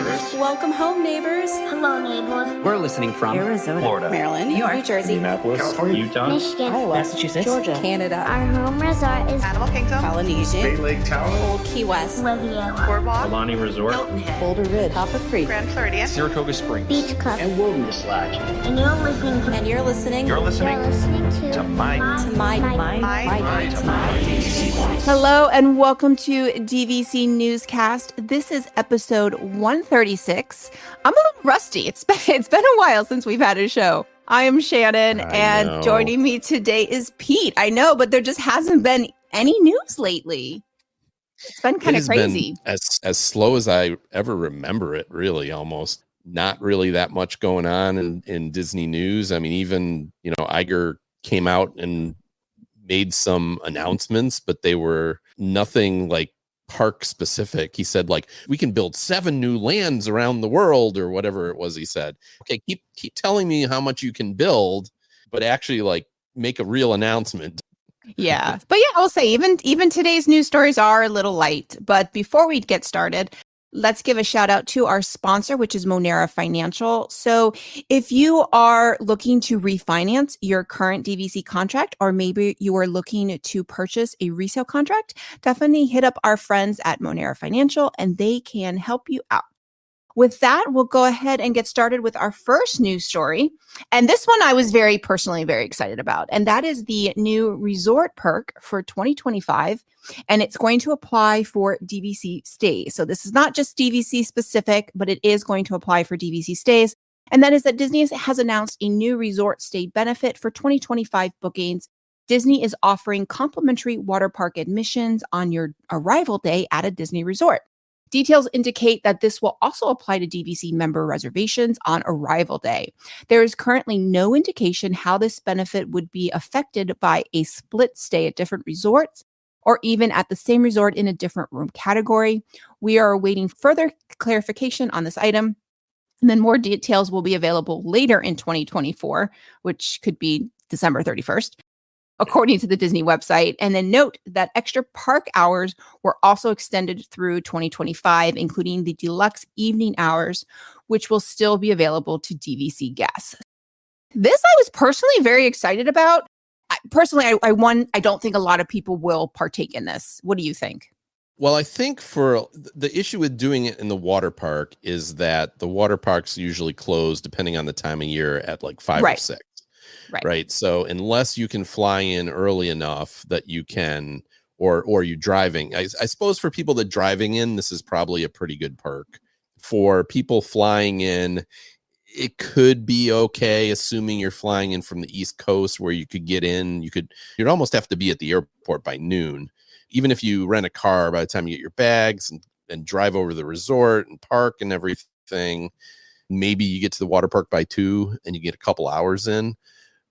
neighbors. Welcome home, neighbors. Hello, neighbors. We're listening from Arizona, Florida, Maryland, New York, New Jersey, Minneapolis, California, Utah, Michigan, Iowa, Massachusetts, Georgia, Canada, Our home resort is Animal Kingdom, Polynesian, Bay Lake Town, Old Key West, Riviera, Boardwalk, Alani Resort, Hilton Head, Boulder Ridge, Copper Creek, Grand Floridian, Saratoga Springs, Beach Club, and Wilderness Lodge. and you're listening to and you're listening You're listening to My DVC Points. Hello and welcome to DVC Newscast. This is episode 136. I'm a little rusty. It's been a while since we've had a show. I am Shannon, and joining me today is Pete. I know, but there just hasn't been any news lately. It's been kind of crazy. Been as slow as I ever remember it, really, almost. Not really that much going on in Disney news. I mean, even, Iger came out and made some announcements, but they were nothing like park specific. He said, like, we can build 7 new lands around the world or whatever it was he said. Okay, keep telling me how much you can build, but actually, like, make a real announcement. Yeah. But yeah, I'll say even today's news stories are a little light. But before we get started, let's give a shout out to our sponsor, which is Monera Financial. So if you are looking to refinance your current DVC contract, or maybe you are looking to purchase a resale contract, definitely hit up our friends at Monera Financial and they can help you out. With that, we'll go ahead and get started with our first news story. And this one I was personally very excited about. And that is the new Resort Perk for 2025. And it's going to apply for DVC stays. So this is not just DVC specific, but it is going to apply for DVC stays. And that is that Disney has announced a new resort stay benefit for 2025 bookings. Disney is offering complimentary water park admissions on your arrival day at a Disney resort. Details indicate that this will also apply to DVC member reservations on arrival day. There is currently no indication how this benefit would be affected by a split stay at different resorts or even at the same resort in a different room category. We are awaiting further clarification on this item. And then more details will be available later in 2024, which could be December 31st. According to the Disney website. And then note that extra park hours were also extended through 2025, including the deluxe evening hours, which will still be available to DVC guests. This I was personally very excited about. I don't think a lot of people will partake in this. What do you think? Well, I think for the issue with doing it in the water park is that the water parks usually close, depending on the time of year, at like 5 or 6. Right. So unless you can fly in early enough that you can, or you driving, I suppose for people that driving in, this is probably a pretty good perk. For people flying in, it could be okay, assuming you're flying in from the East Coast where you could get in. You'd almost have to be at the airport by noon. Even if you rent a car, by the time you get your bags and drive over to the resort and park and everything, maybe you get to the water park by 2 and you get a couple hours in.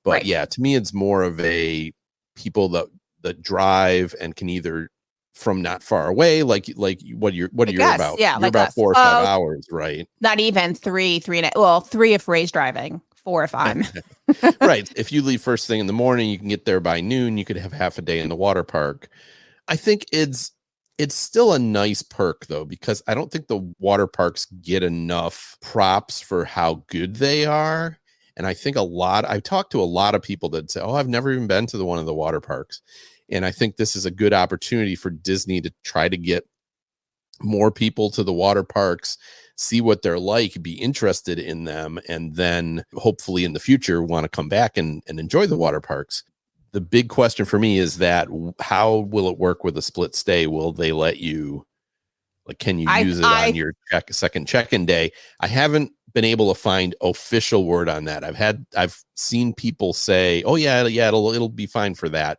But yeah, to me, it's more of a people that drive and can either from not far away, like what are you about? Yeah, you're like about 4 or 5 hours, right? Not even 3 if Ray's driving, 4 if I'm. Right. If you leave first thing in the morning, you can get there by noon. You could have half a day in the water park. I think it's still a nice perk, though, because I don't think the water parks get enough props for how good they are. And I think I've talked to a lot of people that say, I've never even been to one of the water parks. And I think this is a good opportunity for Disney to try to get more people to the water parks, see what they're like, be interested in them, and then hopefully in the future want to come back and enjoy the water parks. The big question for me is that how will it work with a split stay? Will they let you, can you use it on your second check-in day? I haven't been able to find official word on that. I've seen people say, it'll be fine for that,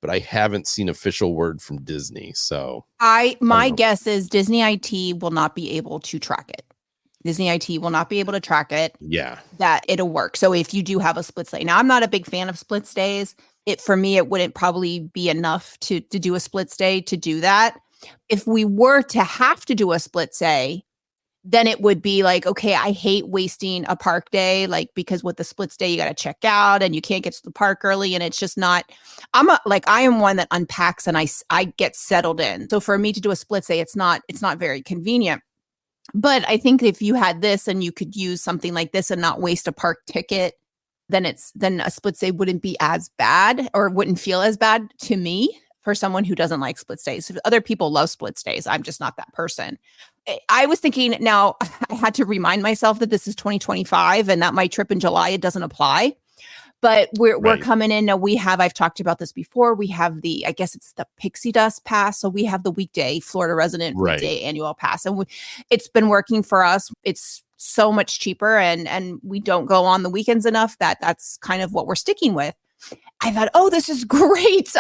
but I haven't seen official word from Disney. So my guess is Disney IT will not be able to track it. Disney IT will not be able to track it. Yeah, that it'll work. So if you do have a split stay, now I'm not a big fan of split stays. For me, it wouldn't probably be enough to do a split stay to do that. If we were to have to do a split stay, then it would be like, okay, I hate wasting a park day, because with the split stay, you got to check out and you can't get to the park early. And it's just not, I am one that unpacks and I get settled in. So for me to do a split stay, it's not very convenient. But I think if you had this and you could use something like this and not waste a park ticket, then a split stay wouldn't be as bad or wouldn't feel as bad to me for someone who doesn't like split stays. Other people love split stays. I'm just not that person. I was thinking now I had to remind myself that this is 2025 and that my trip in July, it doesn't apply. But we're coming in now. I've talked about this before. We have I guess it's the Pixie Dust Pass. So we have the weekday Florida resident weekday annual pass. And it's been working for us. It's so much cheaper and we don't go on the weekends enough that's kind of what we're sticking with. I thought, oh, this is great.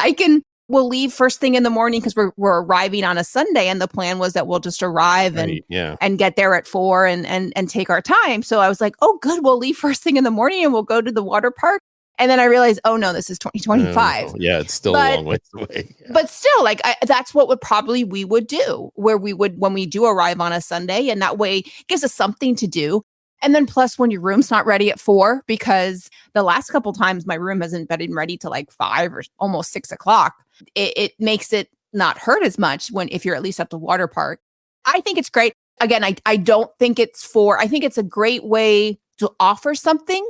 We'll leave first thing in the morning because we're arriving on a Sunday. And the plan was that we'll just arrive and get there at 4 and take our time. So I was like, oh, good. We'll leave first thing in the morning and we'll go to the water park. And then I realized, oh no, this is 2025. Yeah, it's still a long ways away. Yeah. But still, that's what we would do, where we would, when we do arrive on a Sunday, and that way it gives us something to do. And then plus when your room's not ready at 4, because the last couple times my room hasn't been ready till like 5 or almost 6 o'clock, it makes it not hurt as much if you're at least at the water park. I think it's great. Again, I don't think I think it's a great way to offer something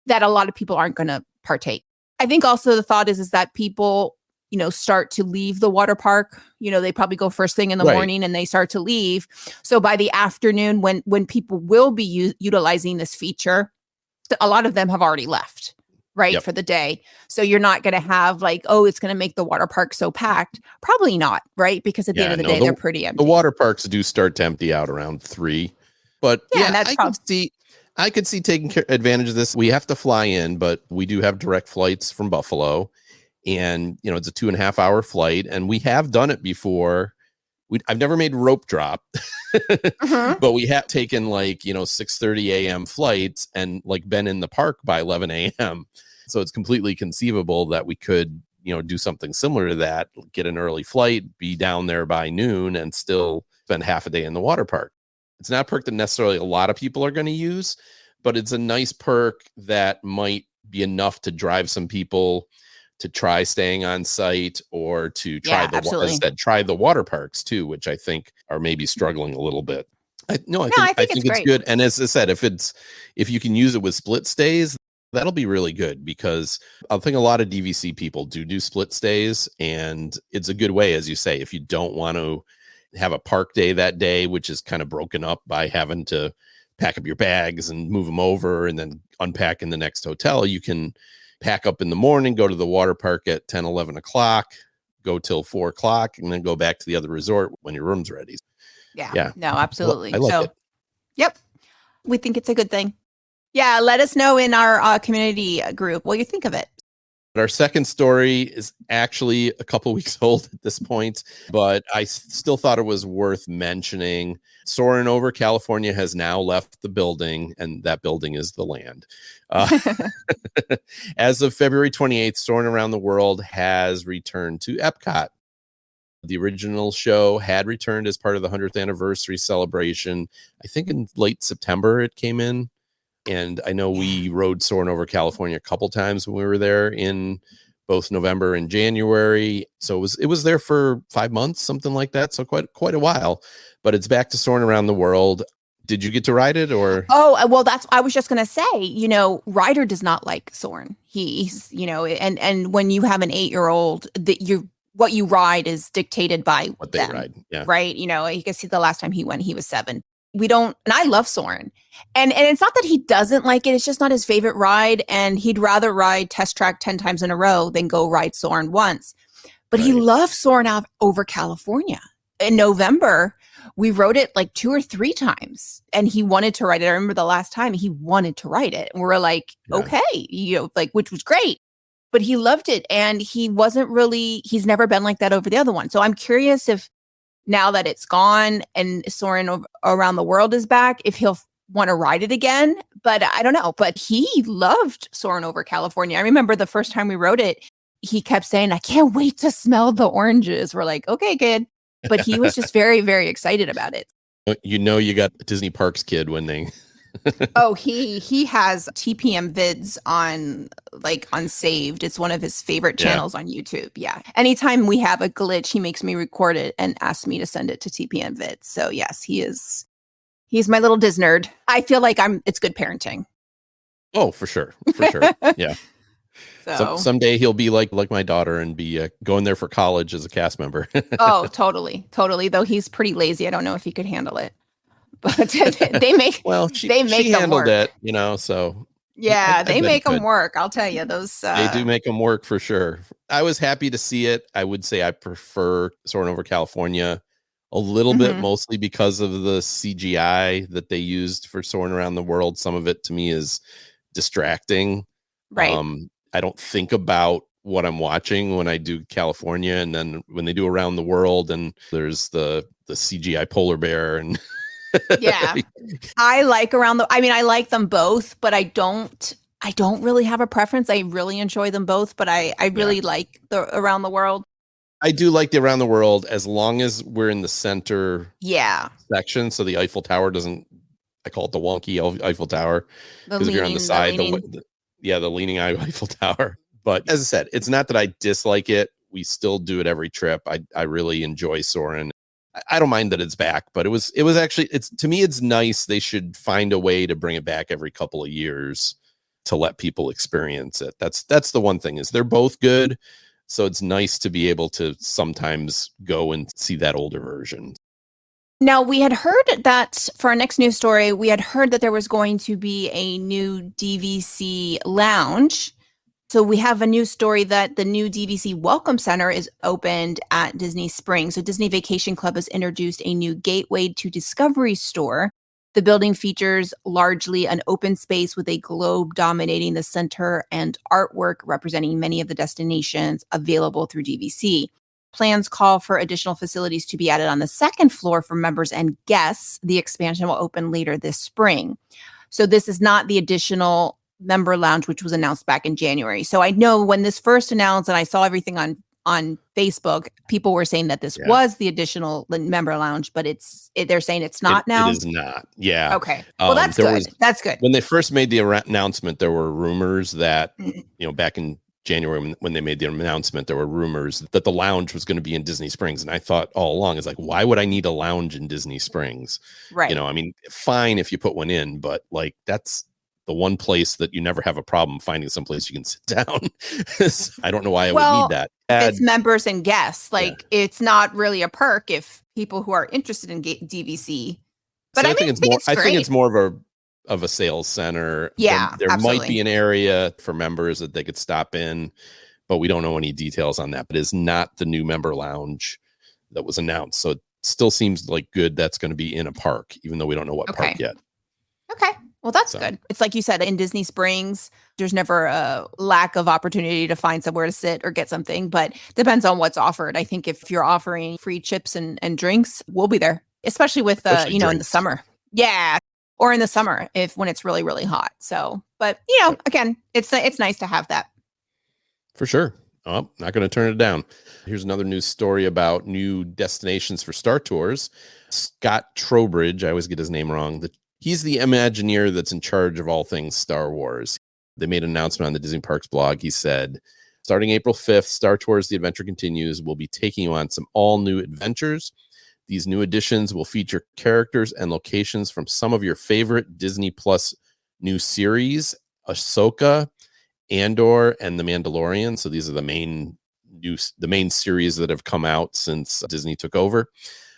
that a lot of people aren't going to partake. I think also the thought is that people, start to leave the water park. They probably go first thing in the morning and they start to leave. So by the afternoon, when people will be utilizing this feature, a lot of them have already left, for the day. So you're not going to have it's going to make the water park so packed. Probably not, right? Because at the end of the day, they're pretty empty. The water parks do start to empty out around 3. But I could see taking advantage of this. We have to fly in, but we do have direct flights from Buffalo. And, it's a 2.5 hour flight. And we have done it before. I've never made rope drop, but we have taken 6:30 a.m. flights and been in the park by 11 a.m. So it's completely conceivable that we could, do something similar to that, get an early flight, be down there by noon and still spend half a day in the water park. It's not a perk that necessarily a lot of people are going to use, but it's a nice perk that might be enough to drive some people to try staying on site or to try try the water parks too, which I think are maybe struggling a little bit. I think it's good. And as I said, if you can use it with split stays, that'll be really good, because I think a lot of DVC people do split stays, and it's a good way, as you say, if you don't want to have a park day that day, which is kind of broken up by having to pack up your bags and move them over and then unpack in the next hotel. You can pack up in the morning, go to the water park at 10, 11 o'clock, go till 4 o'clock, and then go back to the other resort when your room's ready. Yeah. No, absolutely. Well, I like it. Yep. We think it's a good thing. Yeah. Let us know in our community group what you think of it. Our second story is actually a couple weeks old at this point, but I still thought it was worth mentioning. Soarin over California has now left the building, and that building is the land. As of February 28th, Soarin Around the World has returned to Epcot. The original show had returned as part of the 100th anniversary celebration. I think in late September it came in. And I know we rode Soarin over California a couple times when we were there in both November and January. So it was there for 5 months, something like that. So quite a while. But it's back to Soarin Around the World. Did you get to ride it or? Oh, well, I was just going to say, Ryder does not like Soarin. He's, and when you have an 8-year-old, what you ride is dictated by what they ride. Yeah. Right. You can see the last time he went, he was 7. We don't, and I love Soarin. And it's not that he doesn't like it. It's just not his favorite ride. And he'd rather ride Test Track 10 times in a row than go ride Soarin once. But he loves Soarin out over California. In November, we rode it 2 or 3 times and he wanted to ride it. I remember the last time he wanted to ride it. And we were like, okay, which was great. But he loved it. And he's never been like that over the other one. So I'm curious if now that it's gone and Soarin Around the World is back, if he'll want to ride it again. But I don't know. But he loved Soarin over California. I remember the first time we rode it, he kept saying, I can't wait to smell the oranges. We're like, okay, kid. But he was just very, very excited about it. You got a Disney Parks kid when they... Oh, he has TPM vids on Saved. It's one of his favorite channels on YouTube. Yeah. Anytime we have a glitch, he makes me record it and asks me to send it to TPM vids. So yes, he's He's my little Disney nerd. I feel like it's good parenting. Oh, for sure. For sure. Yeah. So Someday he'll be like my daughter and be going there for college as a cast member. oh, totally. Though he's pretty lazy. I don't know if he could handle it. But they make she them handled work. it, so yeah, they make them good. work. I'll tell you, those they do make them work for sure. I was happy to see it. I would say I prefer Soarin' over California a little bit, mostly because of the CGI that they used for Soarin' around the world. Some of it to me is distracting. Right. I don't think about what I'm watching when I do California, and then when they do around the world, and there's the CGI polar bear and yeah. I like them both, but I don't really have a preference. I really enjoy them both, but I really like the around the world. I do like the around the world as long as we're in the center section, so the Eiffel Tower doesn't, I call it the wonky Eiffel Tower, because if you're on the side, the leaning Eiffel Tower. But as I said, it's not that I dislike it. We still do it every trip. I really enjoy Soarin'. I don't mind that it's back, but it was actually, to me, it's nice. They should find a way to bring it back every couple of years to let people experience it. That's the one thing, is they're both good. So it's nice to be able to sometimes go and see that older version. Now, we had heard that for our next news story, we had heard that there was going to be a new DVC lounge. So we have a news story that the new DVC Welcome Center is opened at Disney Springs. So Disney Vacation Club has introduced a new Gateway to Discovery store. The building features largely an open space with a globe dominating the center and artwork representing many of the destinations available through DVC. Plans call for additional facilities to be added on the second floor for members and guests. The expansion will open later this spring. So this is not the additional member lounge, which was announced back in January. So I know when this first announced and I saw everything on Facebook, people were saying that this was the additional member lounge, but they're saying it's not now. It is not. Yeah. Okay. Well, that's good. That's good. When they first made the announcement, there were rumors that, back in January, when they made the announcement, there were rumors that the lounge was going to be in Disney Springs. And I thought all along, it's like, why would I need a lounge in Disney Springs? Right. Fine if you put one in, but like, that's the one place that you never have a problem finding someplace you can sit down. I don't know why I would need that. It's members and guests. It's not really a perk if people who are interested in DVC. But I think it's more of a sales center. Yeah, there might be an area for members that they could stop in, but we don't know any details on that. But it's not the new member lounge that was announced. So it still seems like good that's going to be in a park, even though we don't know what park yet. Okay. Well, that's good. It's like you said, in Disney Springs, there's never a lack of opportunity to find somewhere to sit or get something, but depends on what's offered. I think if you're offering free chips and drinks, we'll be there, especially with, in the summer. Yeah. Or in the summer, when it's really, really hot. So, but again, it's nice to have that. For sure. Oh, not going to turn it down. Here's another news story about new destinations for Star Tours. Scott Trowbridge, I always get his name wrong. He's the Imagineer that's in charge of all things Star Wars. They made an announcement on the Disney Parks blog. He said, starting April 5th, Star Tours The Adventure Continues will be taking you on some all-new adventures. These new additions will feature characters and locations from some of your favorite Disney Plus new series, Ahsoka, Andor, and The Mandalorian. So these are the main series that have come out since Disney took over.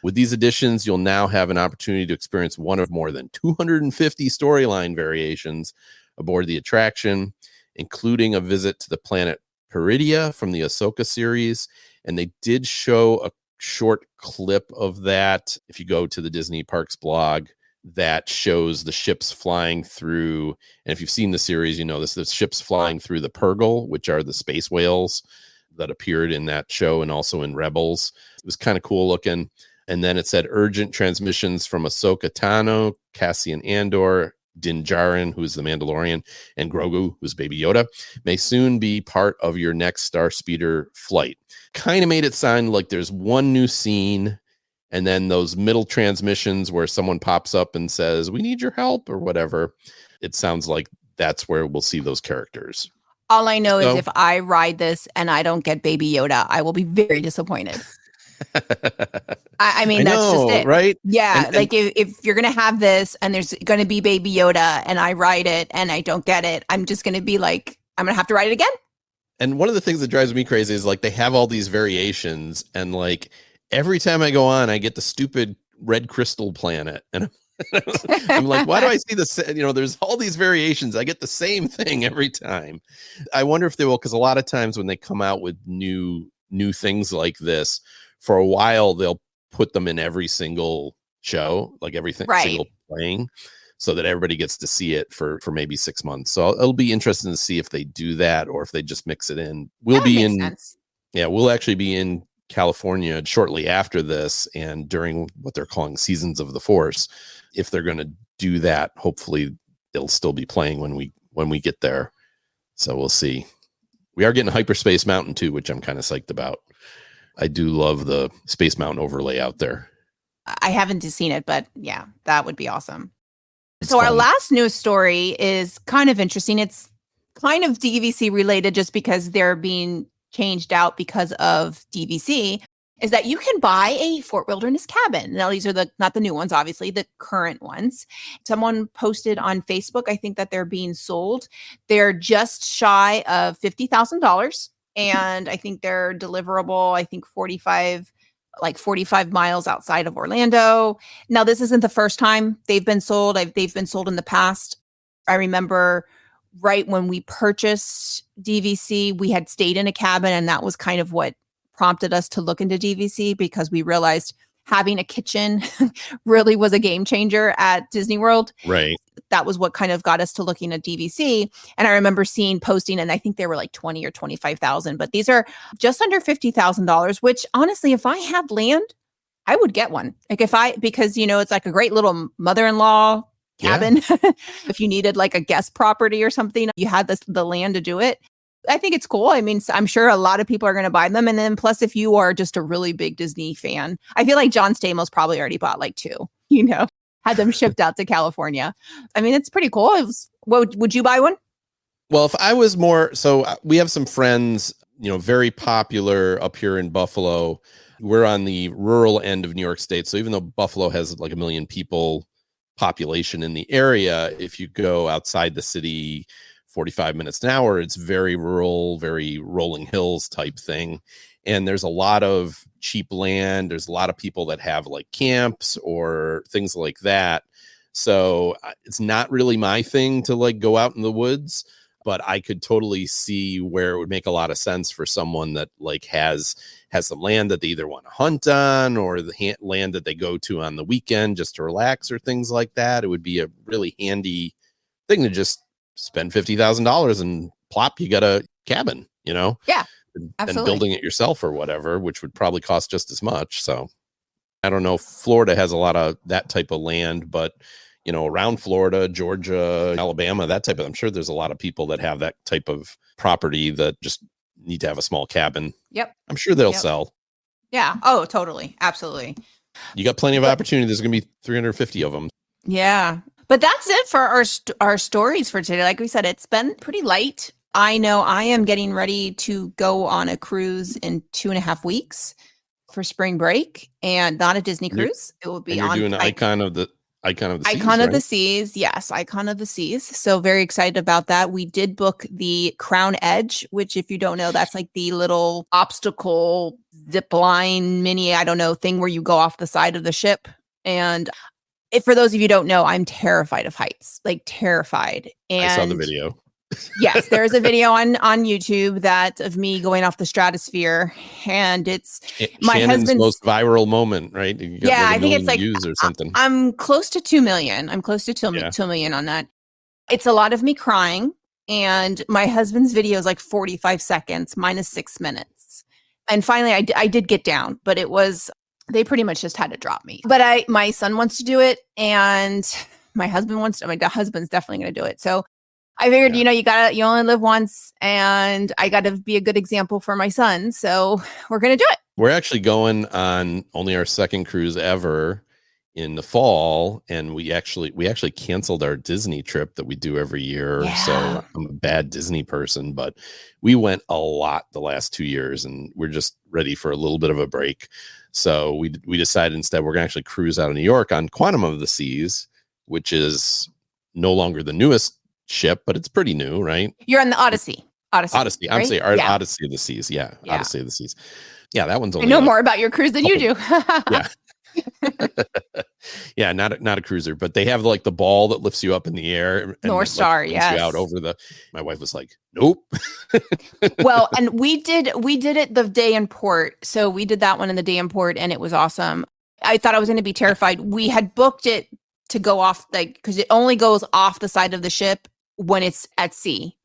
With these additions, you'll now have an opportunity to experience one of more than 250 storyline variations aboard the attraction, including a visit to the planet Peridia from the Ahsoka series. And they did show a short clip of that. If you go to the Disney Parks blog, that shows the ships flying through. And if you've seen the series, the ships flying through the Purrgil, which are the space whales that appeared in that show and also in Rebels. It was kind of cool looking. And then it said urgent transmissions from Ahsoka Tano, Cassian Andor, Din Djarin, who's the Mandalorian, and Grogu, who's Baby Yoda, may soon be part of your next Star Speeder flight. Kind of made it sound like there's one new scene, and then those middle transmissions where someone pops up and says, we need your help or whatever. It sounds like that's where we'll see those characters. All I know is if I ride this and I don't get Baby Yoda, I will be very disappointed. I mean, I that's know, just it. right? Yeah. And Like if you're going to have this and there's going to be Baby Yoda and I ride it and I don't get it, I'm just going to be like, I'm going to have to ride it again. And one of the things that drives me crazy is like they have all these variations, and like every time I go on, I get the stupid red crystal planet, and I'm like, why do I see this? You know, there's all these variations. I get the same thing every time. I wonder if they will, because a lot of times when they come out with new things like this, for a while they'll put them in every single show, like everything single playing, so that everybody gets to see it for maybe 6 months. So it'll be interesting to see if they do that or if they just mix it in. We'll be in, sense. Yeah, we'll actually be in California shortly after this, and during what they're calling Seasons of the Force. If they're going to do that, hopefully it'll still be playing when we get there. So we'll see. We are getting Hyperspace Mountain too, which I'm kind of psyched about. I do love the Space Mountain overlay out there. I haven't seen it, but yeah, that would be awesome. It's so fun. Our last news story is kind of interesting. It's kind of DVC related just because they're being changed out because of DVC, is that you can buy a Fort Wilderness cabin. Now, these are not the new ones, obviously, the current ones. Someone posted on Facebook, I think, that they're being sold. They're just shy of $50,000. And I think they're deliverable, 45 miles outside of Orlando. Now, this isn't the first time they've been sold. They've been sold in the past. I remember right when we purchased DVC, we had stayed in a cabin, and that was kind of what prompted us to look into DVC, because we realized having a kitchen really was a game changer at Disney World. Right. That was what kind of got us to looking at DVC. And I remember seeing posting, and I think they were like 20 or 25,000, but these are just under $50,000, which honestly, if I had land, I would get one. Because it's like a great little mother-in-law cabin. Yeah. If you needed like a guest property or something, you had the land to do it. I think it's cool. I mean, I'm sure a lot of people are going to buy them. And then plus, if you are just a really big Disney fan, I feel like John Stamos probably already bought like 2, had them shipped out to California. I mean, it's pretty cool. Would you buy one? Well, if I was more, so we have some friends, very popular up here in Buffalo. We're on the rural end of New York State. So even though Buffalo has like 1 million people population in the area, if you go outside the city 45 minutes an hour, it's very rural, very rolling hills type thing. And there's a lot of cheap land. There's a lot of people that have like camps or things like that. So it's not really my thing to like go out in the woods, but I could totally see where it would make a lot of sense for someone that like has some land that they either want to hunt on, or the land that they go to on the weekend just to relax or things like that. It would be a really handy thing to just spend $50,000 and plop, you got a cabin, Yeah, and absolutely. building it yourself or whatever, which would probably cost just as much. So I don't know. Florida has a lot of that type of land, but around Florida, Georgia, Alabama, that type of, I'm sure there's a lot of people that have that type of property that just need to have a small cabin. Yep. I'm sure they'll sell. Yeah. Oh, totally. Absolutely. You got plenty of opportunity. There's going to be 350 of them. Yeah. But that's it for our stories for today. Like we said, it's been pretty light. I know I am getting ready to go on a cruise in 2.5 weeks for spring break, and not a Disney cruise. It will be on. You're doing Icon of the Seas, Icon of the Seas. Yes, Icon of the Seas. So very excited about that. We did book the Crown Edge, which, if you don't know, that's like the little obstacle zip line mini, thing where you go off the side of the ship. And for those of you who don't know, I'm terrified of heights, like terrified. And I saw the video. Yes, there is a video on YouTube of me going off the stratosphere, and it's my Shannon's husband's most viral moment, right? Yeah, I think it's like views or something. I'm close to 2 million. I'm close to 2 million on that. It's a lot of me crying, and my husband's video is like 45 seconds. Mine is 6 minutes. And finally, I did get down, but they pretty much just had to drop me. But my son wants to do it, and my husband the husband's definitely going to do it. So I figured, you only live once, and I got to be a good example for my son. So we're going to do it. We're actually going on only our second cruise ever in the fall. And we actually canceled our Disney trip that we do every year. Yeah. So I'm a bad Disney person, but we went a lot the last 2 years, and we're just ready for a little bit of a break. So we decided instead we're going to actually cruise out of New York on Quantum of the Seas, which is no longer the newest ship, but it's pretty new, right? You're on the Odyssey. Odyssey. I'm right? saying Yeah. Odyssey of the Seas. Yeah. Yeah. Odyssey of the Seas. Yeah, that one's I only know more about your cruise than you do. Yeah. Yeah, not a cruiser, but they have like the ball that lifts you up in the air. And North Star, you yes. out over the. My wife was like, "Nope." Well, and we did it the day in port. So we did that one in the day in port, and it was awesome. I thought I was going to be terrified. We had booked it to go off, like, because it only goes off the side of the ship when it's at sea.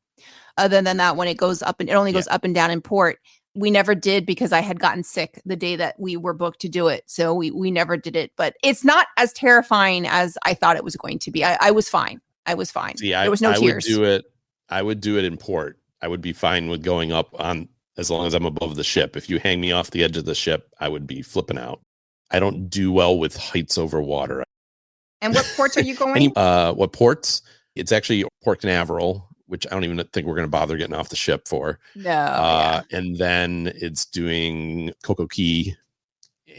Other than that, when it goes up, and it only goes up and down in port. We never did because I had gotten sick the day that we were booked to do it. So we never did it, but it's not as terrifying as I thought it was going to be. I was fine. See, there was no tears. I would do it in port. I would be fine with going up on, as long as I'm above the ship. If you hang me off the edge of the ship, I would be flipping out. I don't do well with heights over water. And what ports are you going? What ports? It's actually Port Canaveral, which I don't even think we're going to bother getting off the ship for. No. And then it's doing Coco Key.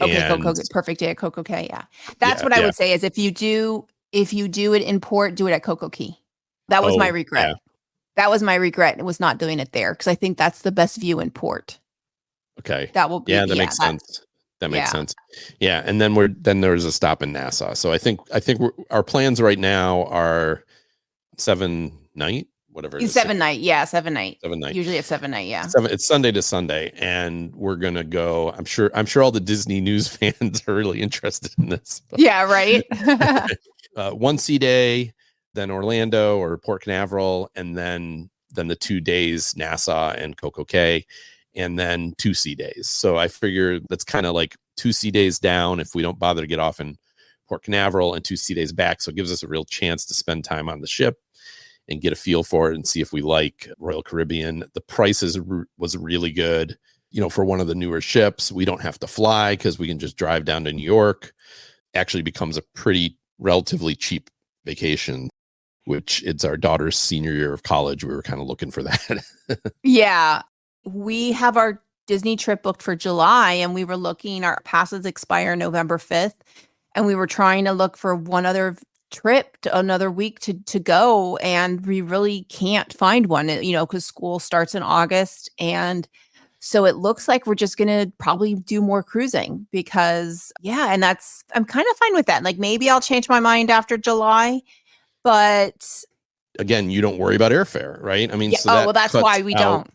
Okay, Coco, perfect day at Coco Key. Yeah, that's what I would say is if you do it in port, do it at Coco Key. That was my regret. Yeah. That was my regret. It was not doing it there because I think that's the best view in port. Okay, that will be. Yeah, that makes sense. That makes sense. Yeah, and then there's a stop in Nassau. So I think our plans right now are 7 night. Whatever it is. 7 night. Yeah. 7 night. 7 night. Usually it's 7 night. Yeah. It's Sunday to Sunday. And we're going to go. I'm sure all the Disney news fans are really interested in this. But, yeah. Right. 1 sea day, then Orlando or Port Canaveral, and then the 2 days, Nassau and Coco Cay, and then 2 sea days. So I figure that's kind of like 2 sea days down if we don't bother to get off in Port Canaveral, and 2 sea days back. So it gives us a real chance to spend time on the ship and get a feel for it and see if we like Royal Caribbean. The prices was really good. For one of the newer ships, we don't have to fly because we can just drive down to New York. Actually becomes a pretty relatively cheap vacation, which it's our daughter's senior year of college. We were kind of looking for that. Yeah. We have our Disney trip booked for July, and we were looking, our passes expire November 5th. And we were trying to look for one other trip to another week to go, and we really can't find one, because school starts in August, and so it looks like we're just gonna probably do more cruising because and I'm kind of fine with that. Like maybe I'll change my mind after July, but again, you don't worry about airfare, right? I mean, that's why we don't.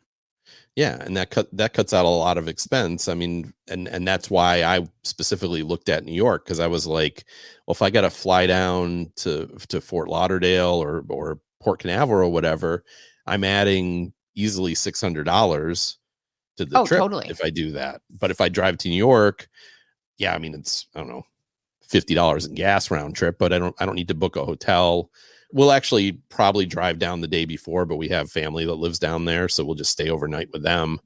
Yeah, and that cuts out a lot of expense. I mean, and that's why I specifically looked at New York, because I was like, well, if I got to fly down to Fort Lauderdale or Port Canaveral or whatever, I'm adding easily $600 to the trip totally. If I do that. But if I drive to New York, I mean, it's, I don't know, $50 in gas round trip, but I don't need to book a hotel. We'll actually probably drive down the day before, but we have family that lives down there, so we'll just stay overnight with them.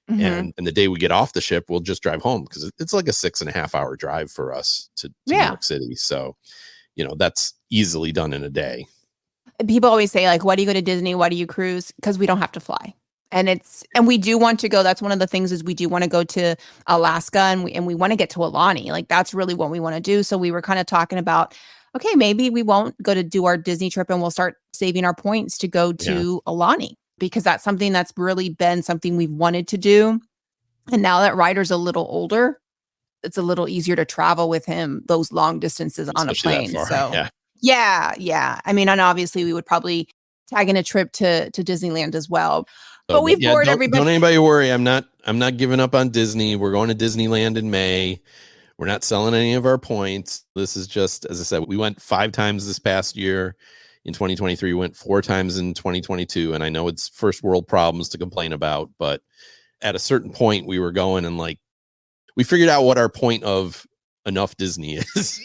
Mm-hmm. And the day we get off the ship, we'll just drive home because it's like a 6.5 hour drive for us to New York City. So, that's easily done in a day. People always say, like, why do you go to Disney? Why do you cruise? Because we don't have to fly. And we do want to go. That's one of the things is we do want to go to Alaska and we want to get to Aulani. Like that's really what we want to do. So we were kind of talking about, okay, maybe we won't go to do our Disney trip and we'll start saving our points to go to Aulani, because that's something that's really been something we've wanted to do. And now that Ryder's a little older, it's a little easier to travel with him those long distances on a plane. So yeah. I mean, and obviously we would probably tag in a trip to Disneyland as well. But we've bored everybody. Don't anybody worry. I'm not giving up on Disney. We're going to Disneyland in May. We're not selling any of our points. This is just, as I said, we went 5 times this past year. In 2023, we went 4 times in 2022. And I know it's first world problems to complain about, but at a certain point we were going and we figured out what our point of enough Disney is.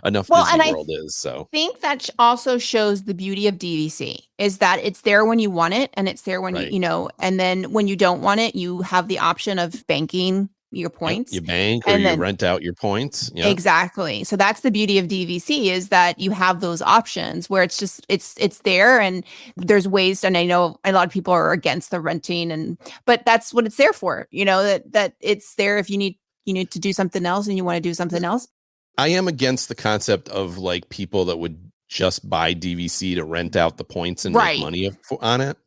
Enough Disney World is. So I think that also shows the beauty of DVC is that it's there when you want it, and it's there when and then when you don't want it, you have the option of banking your points. You bank or you rent out your points. Yep. Exactly. So that's the beauty of DVC is that you have those options where it's just it's there, and there's ways. And I know a lot of people are against the renting, but that's what it's there for. That it's there if you need you need to do something else and you want to do something else. I am against the concept of like people that would just buy DVC to rent out the points and make money on it.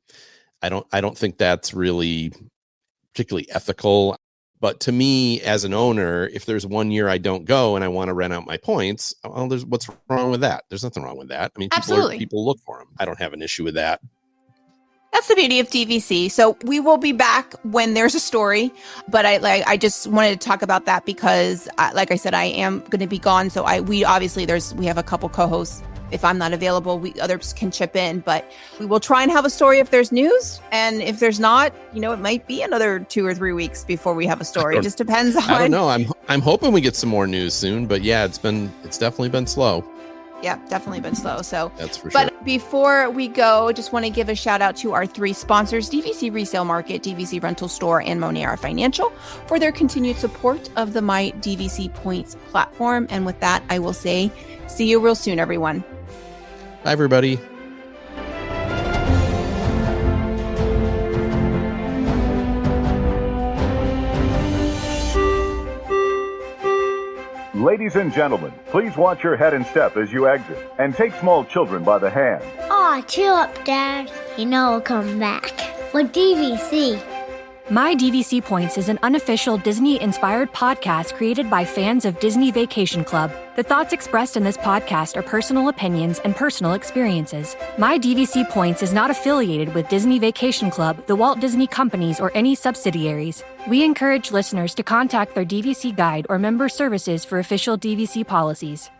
I don't think that's really particularly ethical. But to me, as an owner, if there's 1 year I don't go and I want to rent out my points, well, what's wrong with that? There's nothing wrong with that. I mean, people look for them. I don't have an issue with that. That's the beauty of DVC. So we will be back when there's a story, but I just wanted to talk about that because, like I said, I am going to be gone. So we have a couple co-hosts. If I'm not available, others can chip in, but we will try and have a story if there's news. And if there's not, it might be another 2 or 3 weeks before we have a story. It just depends on. I don't know. I'm hoping we get some more news soon, but yeah, it's definitely been slow. Yeah, definitely been slow. So that's for sure. But before we go, just want to give a shout out to our 3 sponsors, DVC Resale Market, DVC Rental Store, and Monera Financial, for their continued support of the My DVC Points platform. And with that, I will say, see you real soon, everyone. Bye, everybody. Ladies and gentlemen, please watch your head and step as you exit, and take small children by the hand. Aw, chill up, Dad. You know I'll come back. With DVC. My DVC Points is an unofficial Disney-inspired podcast created by fans of Disney Vacation Club. The thoughts expressed in this podcast are personal opinions and personal experiences. My DVC Points is not affiliated with Disney Vacation Club, the Walt Disney Companies, or any subsidiaries. We encourage listeners to contact their DVC guide or member services for official DVC policies.